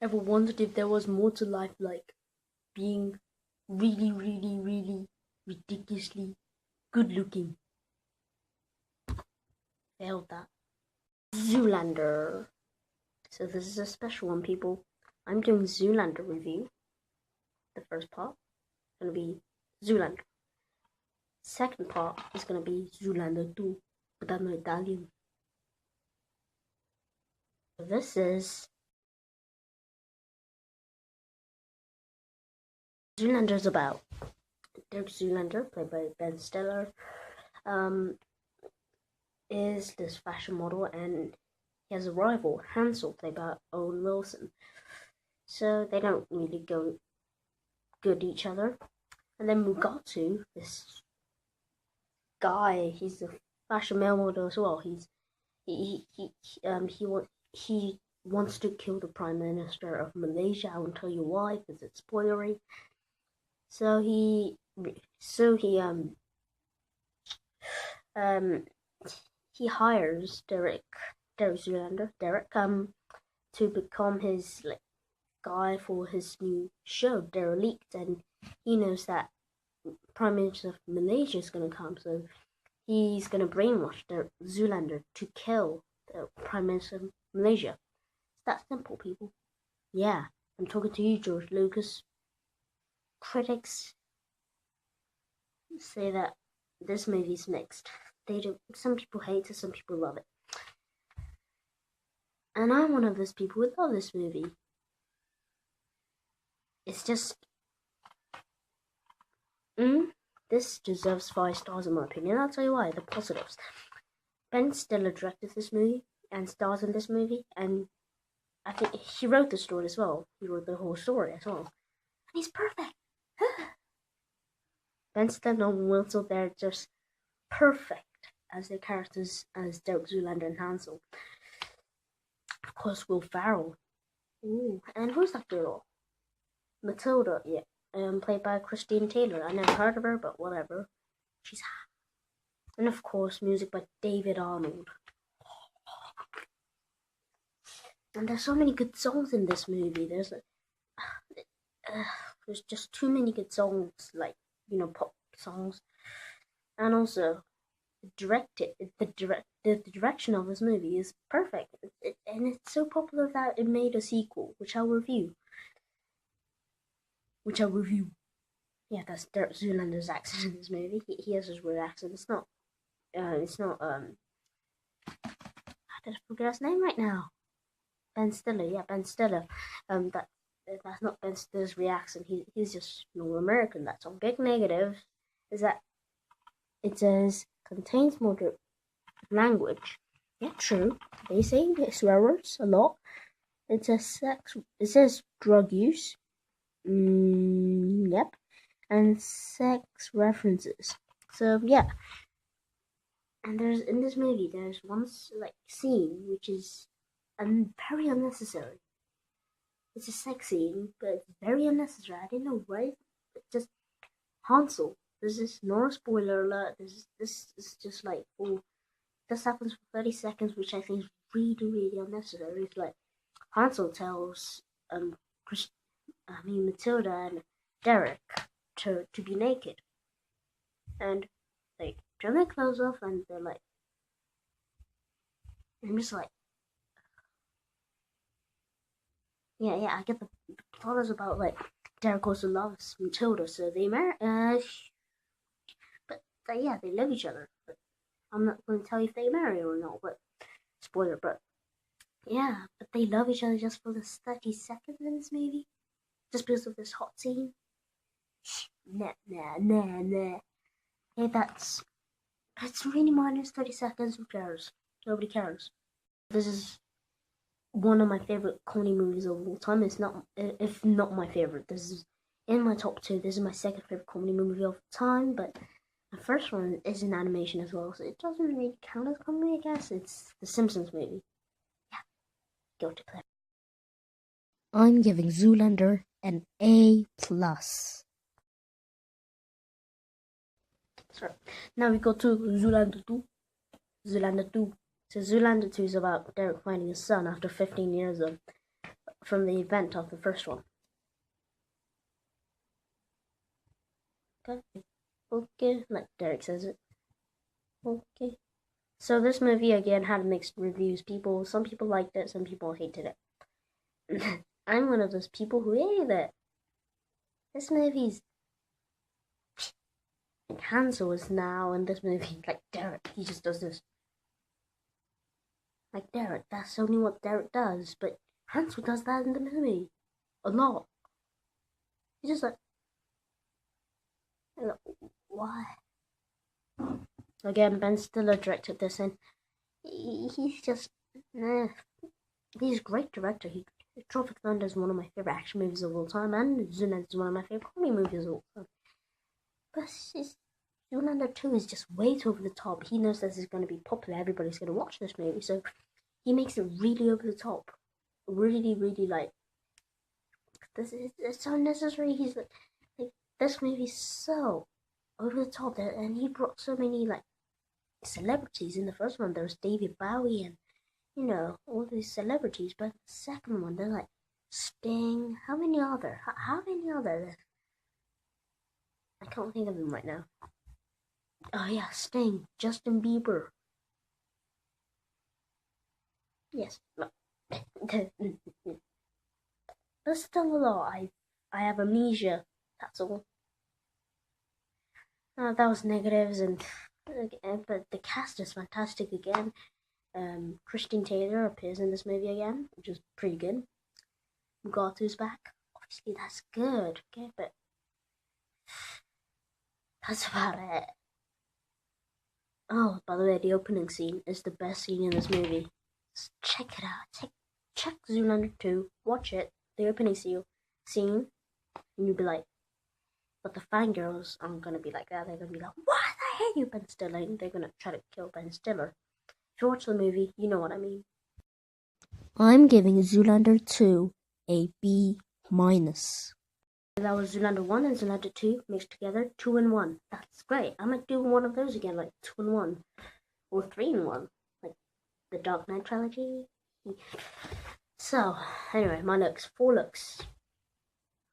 Ever wondered if there was more to life, like being really, really, really ridiculously good looking? Failed that. Zoolander. So this is a special one, people. I'm doing Zoolander review. The first part is gonna be Zoolander. Second part is gonna be Zoolander 2, but I'm not Italian. So this is Zoolander's about Dirk Zoolander, played by Ben Stiller, is this fashion model, and he has a rival, Hansel, played by Owen Wilson. So they don't really go good each other. And then Mugatu, this guy, he's a fashion male model as well. He wants to kill the Prime Minister of Malaysia. I won't tell you why because it's spoilery. So he hires Derek Zoolander, to become his guy for his new show, Derelict, and he knows that Prime Minister of Malaysia is gonna come, so he's gonna brainwash Zoolander to kill the Prime Minister of Malaysia. It's that simple, people. Yeah, I'm talking to you, George Lucas. Critics say that this movie's mixed. Some people hate it, some people love it. And I'm one of those people who love this movie. It's just this deserves 5 stars in my opinion. I'll tell you why. The positives. Ben Stiller directed this movie and stars in this movie, and I think he wrote the story as well. He wrote the whole story as well. And he's perfect. Ben Stiller and Owen Wilson, they're just perfect as their characters as Dirk Zoolander and Hansel. Of course, Will Ferrell. Ooh, and who's that girl? Matilda, yeah. Played by Christine Taylor. I never heard of her, but whatever. She's hot. And of course, music by David Arnold. And there's so many good songs in this movie. There's just too many good songs, pop songs. And also, the direction of this movie is perfect. And it's so popular that it made a sequel, which I'll review. Yeah, that's Dirk Zoolander's accent in this movie. He has his weird accent. It's not. How did I forget his name right now? Ben Stiller. Yeah, Ben Stiller. That's not Ben Stiller's real accent. He's just normal American. That's all. Big negative is that it says contains moderate language. Yeah, true. They say swear words a lot. It says drug use. Yep. And sex references. So yeah. And in this movie there's one scene which is very unnecessary. It's a sex scene, but it's very unnecessary. I didn't know why. Just Hansel. This is not a spoiler alert. This is just this happens for 30 seconds, which I think is really, really unnecessary. It's like Hansel tells Matilda and Derek to be naked, and they turn their clothes off, and they're like, I'm just like, yeah, I get the plot is about Derek also loves Matilda, so they marry. Yeah, they love each other. But I'm not going to tell you if they marry or not. But spoiler. But yeah, but they love each other just for this 30 seconds in this movie, just because of this hot scene. Nah. Hey, that's really minus 30 seconds. Who cares? Nobody cares. This is one of my favorite comedy movies of all time. It's not, if not my favorite. This is in my top 2. This is my second favorite comedy movie of time, but the first one is an animation as well, so it doesn't really count as comedy, I guess. It's the Simpsons movie. Yeah, go to play. I'm giving Zoolander an A+. Sorry. Now we go to Zoolander 2. So Zoolander 2 is about Derek finding his son after 15 years of from the event of the first one. Okay, like Derek says it. Okay. So this movie again had mixed reviews. Some people liked it, some people hated it. I'm one of those people who hated it. This movie's like Hansel is now in this movie like Derek. He just does this. Like Derek, that's only what Derek does, but Hansel does that in the movie. A lot. He's just like why? Again, Ben Stiller directed this, and he's just, he's a great director. Tropic Thunder is one of my favorite action movies of all time, and Zoolander is one of my favorite comedy movies of all time. But Zoolander 2 is just way too over the top. He knows this is going to be popular. Everybody's going to watch this movie, so he makes it really over the top. Really, really like, it's so unnecessary. He's like this movie's so over the top, and he brought so many like celebrities. In the first one there was David Bowie and all these celebrities, but the second one they're like Sting. How many other? I can't think of them right now. Oh yeah, Sting, Justin Bieber. Yes, no. There's still a lot. I have amnesia. That's all. That was negatives, but the cast is fantastic again. Christian Taylor appears in this movie again, which is pretty good. Mugatu's back. Obviously, that's good. Okay, but that's about it. Oh, by the way, the opening scene is the best scene in this movie. Just check it out. Check Zoolander 2. Watch it. The opening scene, and you'll be like, but the fangirls aren't gonna be like that. They're gonna be like, what? I hate you, Ben Stiller. And they're gonna try to kill Ben Stiller. If you watch the movie, you know what I mean. I'm giving Zoolander 2 a B-. That was Zoolander 1 and Zoolander 2 mixed together, 2 in 1. That's great. I might do one of those again, like 2 in 1. Or 3 in 1. Like the Dark Knight trilogy. So, anyway, my looks. 4 looks.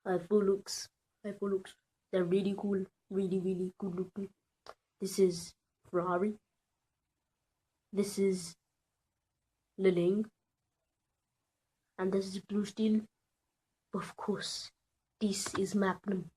I have 4 looks. They're really cool. Really, really good looking. This is Ferrari. This is Liling. And this is Blue Steel. Of course, this is Magnum.